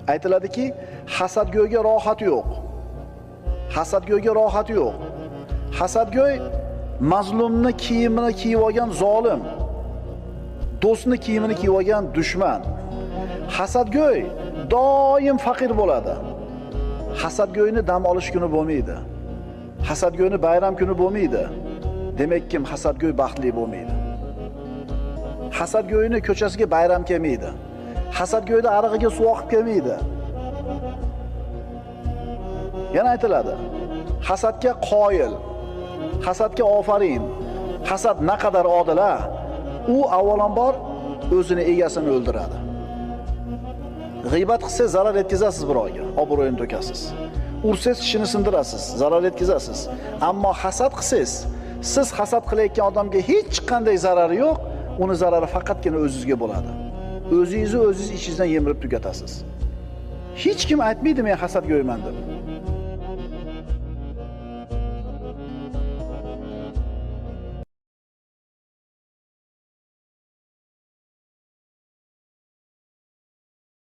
Aytiladiki, hasadgo'yga rohat yo'q. Hasadgo'yga rohat yo'q. Hasadgo'y mazlumni kiyimini kiyib olgan zolim, do'stni kiyimini kiyib olgan dushman. Hasadgo'y doim faqir bo'ladi. Hasadgo'yni dam olish kuni bo'lmaydi. Hasadgo'yni bayram kuni bo'lmaydi. Demak kim hasadgo'y baxtli bo'lmaydi. Hasadgo'yni ko'chasiga bayram kelmaydi. Hasadgo'yda arig'iga suv oqib kelmaydi. Yana aytiladi. Hasadga qoyil, hasadga ofarin. Hasad naqadar odil a? U avvalambor o'zini egasini o'ldiradi. G'iybat qilsangiz zarar yetkazasiz birovga, obro'yini to'kasiz. Ursangiz tishini sindirasiz, zarar yetkazasiz. Ammo hasad qilsangiz, siz hasad qilayotgan odamga hech qanday zarari yo'q, uni zarari faqatgina o'zingizga bo'ladi. O'zingizni o'zingiz ichingizdan yemirib tugatasiz. Hech kim aytmaydi men hasadgo'yman deb.